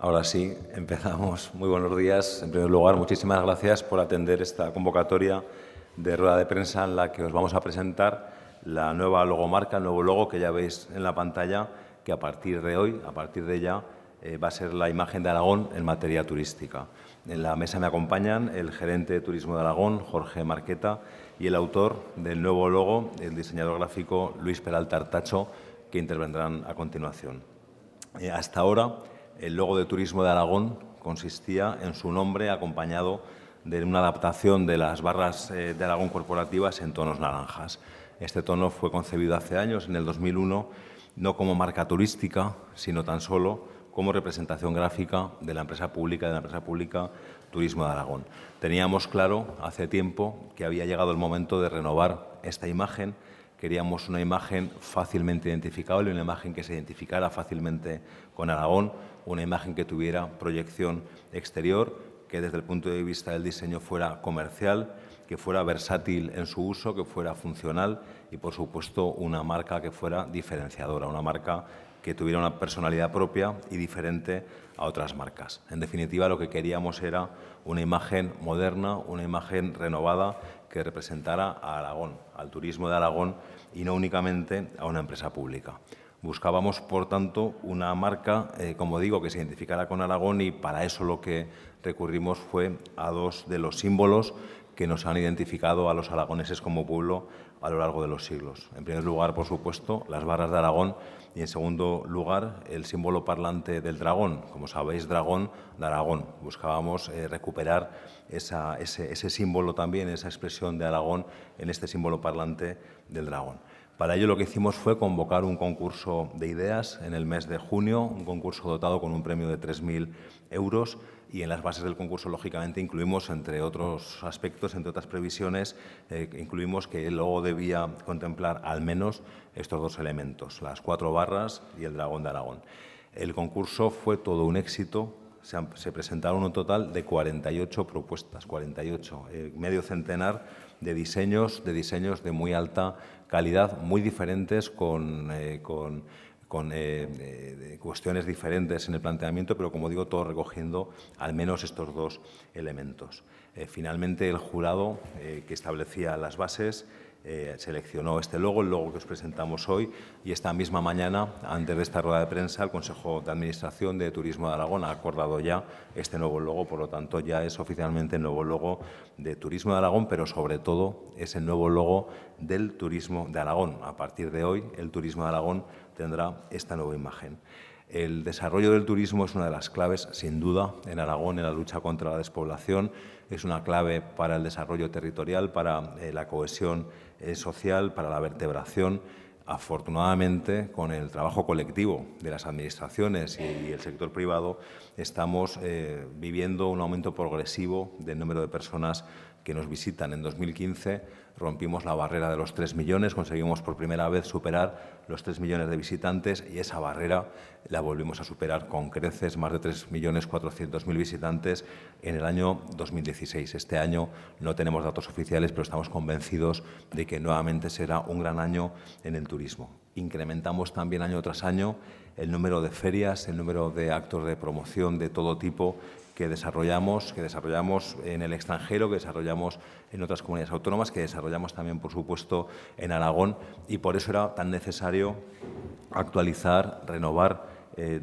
Ahora sí, empezamos. Muy buenos días. En primer lugar, muchísimas gracias por atender esta convocatoria de rueda de prensa en la que os vamos a presentar la nueva logomarca, el nuevo logo que ya veis en la pantalla, que a partir de hoy, a partir de ya, va a ser la imagen de Aragón en materia turística. En la mesa me acompañan el gerente de Turismo de Aragón, Jorge Marqueta, y el autor del nuevo logo, el diseñador gráfico Luis Peralta Artacho, que intervendrán a continuación. Hasta ahora, el logo de Turismo de Aragón consistía en su nombre acompañado de una adaptación de las barras de Aragón corporativas en tonos naranjas. Este tono fue concebido hace años, en el 2001, no como marca turística, sino tan solo como representación gráfica de la empresa pública Turismo de Aragón. Teníamos claro hace tiempo que había llegado el momento de renovar esta imagen. Queríamos una imagen fácilmente identificable, una imagen que se identificara fácilmente con Aragón, una imagen que tuviera proyección exterior, que desde el punto de vista del diseño fuera comercial, que fuera versátil en su uso, que fuera funcional y, por supuesto, una marca que fuera diferenciadora, una marca que tuviera una personalidad propia y diferente a otras marcas. En definitiva, lo que queríamos era una imagen moderna, una imagen renovada que representara a Aragón, al turismo de Aragón y no únicamente a una empresa pública. Buscábamos, por tanto, una marca, como digo, que se identificara con Aragón y para eso lo que recurrimos fue a dos de los símbolos que nos han identificado a los aragoneses como pueblo a lo largo de los siglos. En primer lugar, por supuesto, las barras de Aragón y, en segundo lugar, el símbolo parlante del dragón. Como sabéis, dragón de Aragón. Buscábamos recuperar ese símbolo también, esa expresión de Aragón en este símbolo parlante del dragón. Para ello lo que hicimos fue convocar un concurso de ideas en el mes de junio, un concurso dotado con un premio de 3.000 euros y en las bases del concurso, lógicamente, incluimos, entre otros aspectos, entre otras previsiones, incluimos que el logo debía contemplar al menos estos dos elementos, las 4 barras y el dragón de Aragón. El concurso fue todo un éxito. Se presentaron un total de 48 propuestas, 48, medio centenar de diseños de muy alta calidad, muy diferentes, con cuestiones diferentes en el planteamiento, pero, como digo, todo recogiendo al menos estos dos elementos. Finalmente, el jurado que establecía las bases seleccionó este logo, el logo que os presentamos hoy, y esta misma mañana, antes de esta rueda de prensa, el Consejo de Administración de Turismo de Aragón ha acordado ya este nuevo logo. Por lo tanto, ya es oficialmente el nuevo logo de Turismo de Aragón, pero sobre todo es el nuevo logo del Turismo de Aragón. A partir de hoy, el Turismo de Aragón tendrá esta nueva imagen. El desarrollo del turismo es una de las claves, sin duda, en Aragón, en la lucha contra la despoblación. Es una clave para el desarrollo territorial, para la cohesión social, para la vertebración. Afortunadamente, con el trabajo colectivo de las administraciones y el sector privado, estamos viviendo un aumento progresivo del número de personas que nos visitan. En 2015 rompimos la barrera de los 3 millones, conseguimos por primera vez superar los 3 millones de visitantes y esa barrera la volvimos a superar con creces, más de 3.400.000 visitantes en el año 2016. Este año no tenemos datos oficiales, pero estamos convencidos de que nuevamente será un gran año en el turismo. Incrementamos también año tras año el número de ferias, el número de actos de promoción de todo tipo que desarrollamos en el extranjero, que desarrollamos en otras comunidades autónomas, que desarrollamos también, por supuesto, en Aragón, y por eso era tan necesario actualizar, renovar,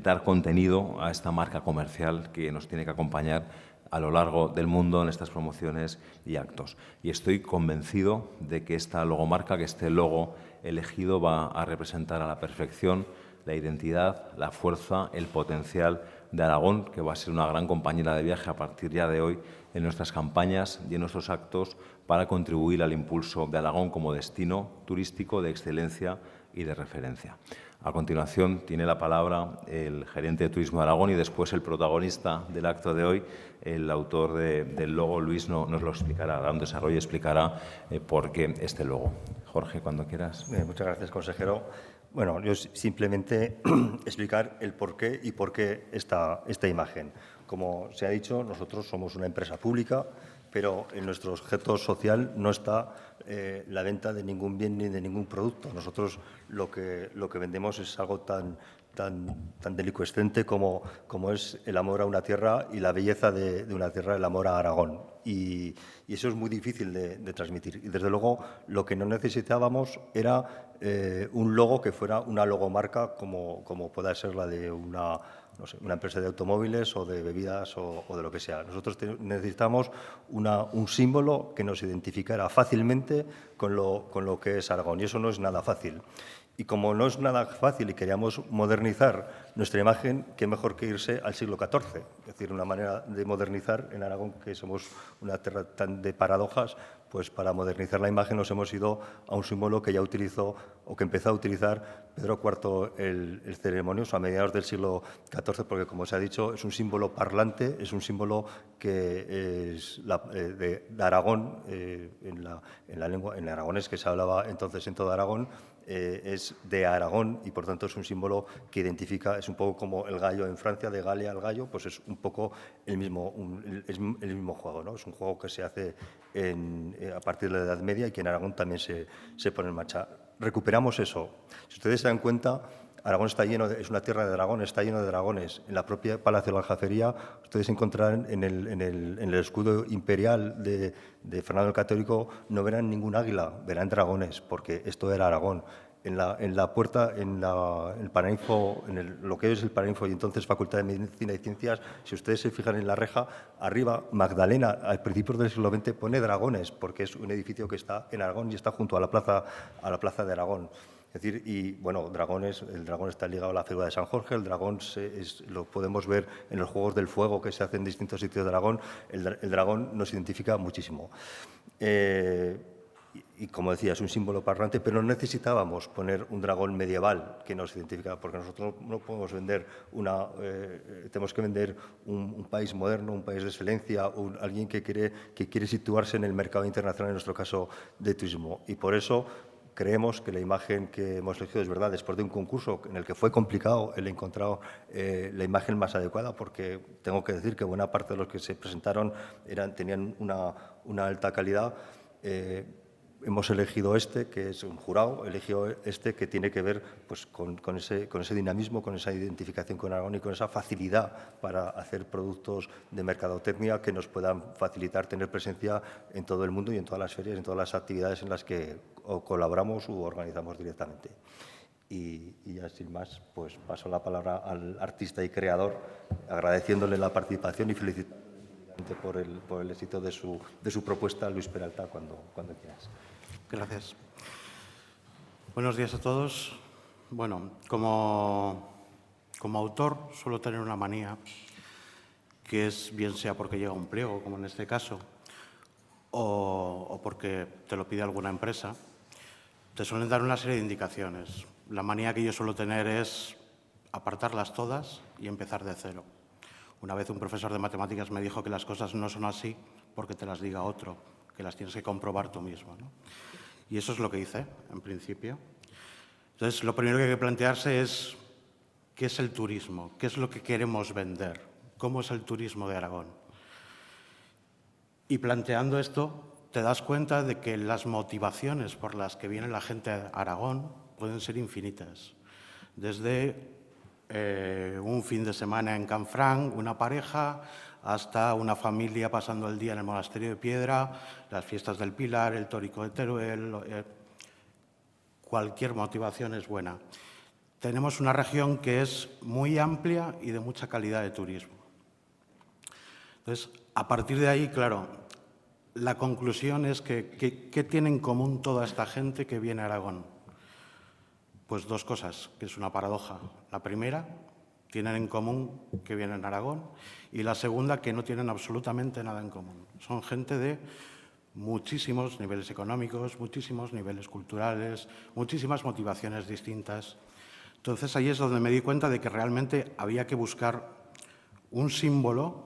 dar contenido a esta marca comercial que nos tiene que acompañar a lo largo del mundo en estas promociones y actos. Y estoy convencido de que esta logomarca, que este logo elegido va a representar a la perfección la identidad, la fuerza, el potencial de Aragón, que va a ser una gran compañera de viaje a partir ya de hoy en nuestras campañas y en nuestros actos para contribuir al impulso de Aragón como destino turístico de excelencia y de referencia. A continuación, tiene la palabra el gerente de Turismo de Aragón y después el protagonista del acto de hoy, el autor del logo, Luis, nos lo explicará, hará un desarrollo y explicará por qué este logo. Jorge, cuando quieras. Muchas gracias, consejero. Bueno, yo simplemente explicar el porqué y por qué esta imagen. Como se ha dicho, nosotros somos una empresa pública, pero en nuestro objeto social no está la venta de ningún bien ni de ningún producto. Nosotros lo que vendemos es algo tan tan delicuescente como es el amor a una tierra y la belleza de una tierra, el amor a Aragón. Y eso es muy difícil de transmitir. Y desde luego lo que no necesitábamos era un logo que fuera una logomarca como pueda ser la de una empresa de automóviles o de bebidas o de lo que sea. Nosotros necesitamos un símbolo que nos identificara fácilmente con lo que es Aragón, y eso no es nada fácil. Y como no es nada fácil y queríamos modernizar nuestra imagen, qué mejor que irse al siglo XIV. Es decir, una manera de modernizar en Aragón, que somos una tierra tan de paradojas, pues para modernizar la imagen nos hemos ido a un símbolo que ya utilizó o que empezó a utilizar Pedro IV el Ceremonioso a mediados del siglo XIV, porque, como se ha dicho, es un símbolo parlante, es un símbolo que es de Aragón, en la lengua, en aragonés, que se hablaba entonces en todo Aragón, es de Aragón y, por tanto, es un símbolo que identifica, es un poco como el gallo en Francia, de Galia al gallo, pues es un poco el mismo juego, ¿no? Es un juego que se hace a partir de la Edad Media y que en Aragón también se pone en marcha. Recuperamos eso. Si ustedes se dan cuenta, Aragón está lleno, es una tierra de dragón, está lleno de dragones. En la propia Palacio de la Aljafería, ustedes encontrarán en el escudo imperial de Fernando el Católico, no verán ningún águila, verán dragones, porque esto era Aragón. En la puerta, el Paraninfo, lo que es el Paraninfo y entonces Facultad de Medicina y Ciencias, si ustedes se fijan en la reja, arriba, Magdalena, al principio del siglo XX, pone dragones, porque es un edificio que está en Aragón y está junto a la plaza de Aragón. Es decir, y bueno, el dragón está ligado a la figura de San Jorge, el dragón lo podemos ver en los Juegos del Fuego que se hacen en distintos sitios de Aragón, el dragón nos identifica muchísimo. Y como decía, es un símbolo parlante, pero no necesitábamos poner un dragón medieval que nos identifica, porque nosotros no podemos vender tenemos que vender un país moderno, un país de excelencia, alguien que quiere situarse en el mercado internacional, en nuestro caso de turismo. Y por eso creemos que la imagen que hemos elegido es verdad, después de un concurso en el que fue complicado el encontrar la imagen más adecuada, porque tengo que decir que buena parte de los que se presentaron tenían una alta calidad. Hemos elegido que es un jurado, eligió que tiene que ver pues, con ese dinamismo, con esa identificación con Aragón y con esa facilidad para hacer productos de mercadotecnia que nos puedan facilitar tener presencia en todo el mundo y en todas las ferias, en todas las actividades en las que o colaboramos u organizamos directamente. Y ya sin más, pues paso la palabra al artista y creador, agradeciéndole la participación y felicitándole por el éxito de su propuesta, Luis Peralta, cuando quieras. Gracias. Buenos días a todos. Bueno, como autor suelo tener una manía, que es bien sea porque llega un pliego, como en este caso, o porque te lo pide alguna empresa, te suelen dar una serie de indicaciones. La manía que yo suelo tener es apartarlas todas y empezar de cero. Una vez un profesor de matemáticas me dijo que las cosas no son así porque te las diga otro, que las tienes que comprobar tú mismo, ¿no? Y eso es lo que hice, en principio. Entonces, lo primero que hay que plantearse es qué es el turismo, qué es lo que queremos vender, cómo es el turismo de Aragón. Y planteando esto, te das cuenta de que las motivaciones por las que viene la gente a Aragón pueden ser infinitas. Desde un fin de semana en Canfranc, una pareja, hasta una familia pasando el día en el Monasterio de Piedra, las fiestas del Pilar, el Tórico de Teruel, cualquier motivación es buena. Tenemos una región que es muy amplia y de mucha calidad de turismo. Entonces, a partir de ahí, claro, la conclusión es que ¿qué tiene en común toda esta gente que viene a Aragón? Pues dos cosas, que es una paradoja. La primera, tienen en común que vienen a Aragón, y la segunda, que no tienen absolutamente nada en común. Son gente de muchísimos niveles económicos, muchísimos niveles culturales, muchísimas motivaciones distintas. Entonces, ahí es donde me di cuenta de que realmente había que buscar un símbolo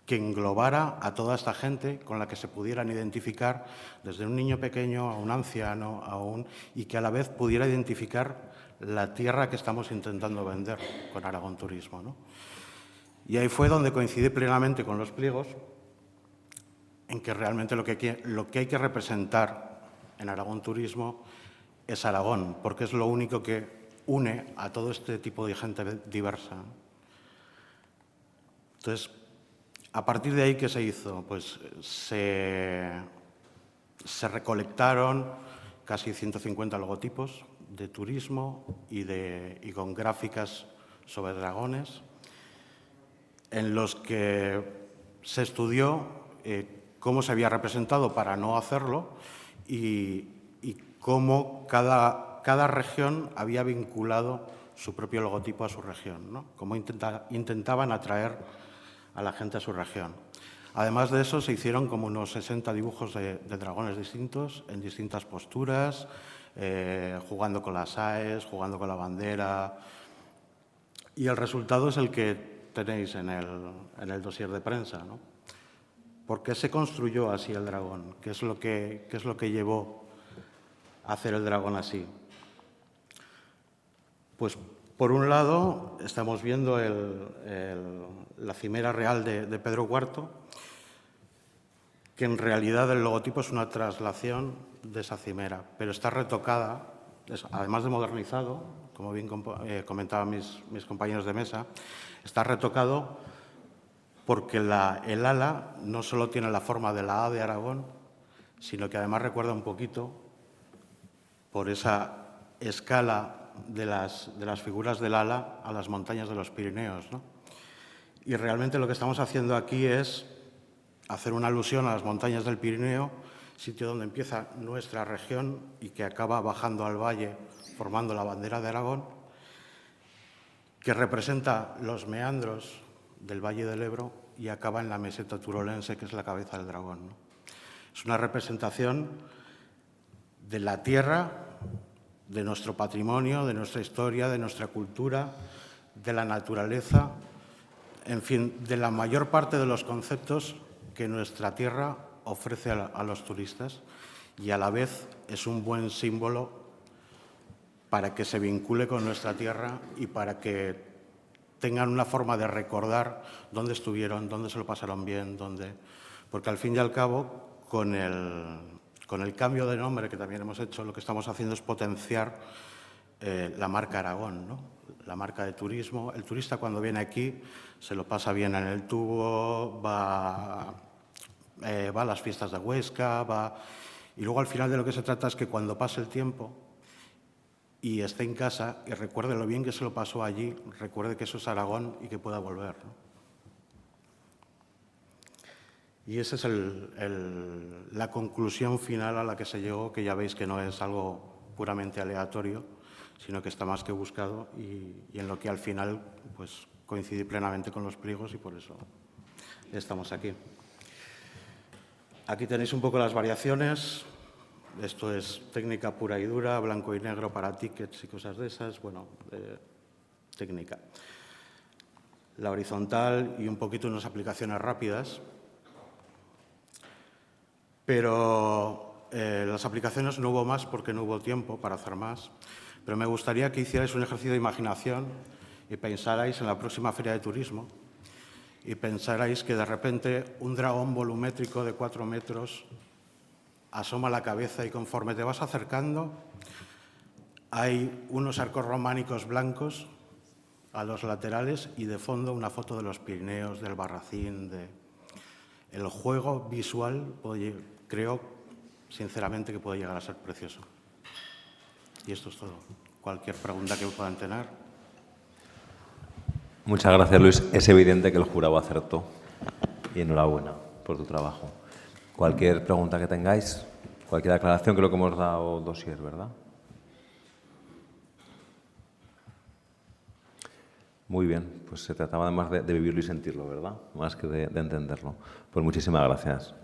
que englobara a toda esta gente con la que se pudieran identificar, desde un niño pequeño a un anciano, y que a la vez pudiera identificar la tierra que estamos intentando vender con Aragón Turismo, ¿no? Y ahí fue donde coincidí plenamente con los pliegos, en que realmente lo que hay que representar en Aragón Turismo es Aragón, porque es lo único que une a todo este tipo de gente diversa. Entonces, a partir de ahí, ¿qué se hizo? Pues se recolectaron casi 150 logotipos de turismo y con gráficas sobre dragones, en los que se estudió cómo se había representado para no hacerlo y cómo cada región había vinculado su propio logotipo a su región, ¿no? Cómo intentaban atraer a la gente a su región. Además de eso, se hicieron como unos 60 dibujos de dragones distintos, en distintas posturas, jugando con las AES, jugando con la bandera. Y el resultado es el que tenéis en el dossier de prensa, ¿no? ¿Por qué se construyó así el dragón? ¿Qué es lo que llevó a hacer el dragón así? Pues, por un lado, estamos viendo la cimera real de Pedro IV, que en realidad el logotipo es una traslación de esa cimera, pero está retocada, además de modernizado, como bien comentaban mis compañeros de mesa, está retocado porque el ala no solo tiene la forma de la A de Aragón, sino que además recuerda un poquito, por esa escala de las figuras del ala, a las montañas de los Pirineos, ¿no? Y realmente lo que estamos haciendo aquí es hacer una alusión a las montañas del Pirineo, sitio donde empieza nuestra región y que acaba bajando al valle, formando la bandera de Aragón, que representa los meandros del Valle del Ebro y acaba en la meseta turolense, que es la cabeza del dragón, ¿no? Es una representación de la tierra, de nuestro patrimonio, de nuestra historia, de nuestra cultura, de la naturaleza, en fin, de la mayor parte de los conceptos que nuestra tierra ofrece a los turistas, y a la vez es un buen símbolo para que se vincule con nuestra tierra y para que tengan una forma de recordar dónde estuvieron, dónde se lo pasaron bien, porque al fin y al cabo, con el cambio de nombre que también hemos hecho, lo que estamos haciendo es potenciar la marca Aragón, ¿no? La marca de turismo. El turista, cuando viene aquí, se lo pasa bien en el tubo, va a las fiestas de Huesca, y luego al final de lo que se trata es que cuando pase el tiempo y esté en casa y recuerde lo bien que se lo pasó allí, recuerde que eso es Aragón y que pueda volver, ¿no? Y esa es la conclusión final a la que se llegó, que ya veis que no es algo puramente aleatorio, sino que está más que buscado y en lo que al final pues, coincidí plenamente con los pliegos y por eso estamos aquí. Aquí tenéis un poco las variaciones. Esto es técnica pura y dura, blanco y negro para tickets y cosas de esas. Bueno, técnica. La horizontal y un poquito unas aplicaciones rápidas. Pero las aplicaciones no hubo más porque no hubo tiempo para hacer más. Pero me gustaría que hicierais un ejercicio de imaginación y pensarais en la próxima Feria de Turismo y pensarais que de repente un dragón volumétrico de 4 metros asoma la cabeza y conforme te vas acercando hay unos arcos románicos blancos a los laterales y de fondo una foto de los Pirineos, del Barracín. El juego visual creo sinceramente que puede llegar a ser precioso. Y esto es todo. Cualquier pregunta que puedan tener. Muchas gracias, Luis. Es evidente que el jurado acertó y enhorabuena por tu trabajo. Cualquier pregunta que tengáis, cualquier aclaración, creo que hemos dado dossier, ¿verdad? Muy bien, pues se trataba además de vivirlo y sentirlo, ¿verdad? Más que de entenderlo. Pues muchísimas gracias.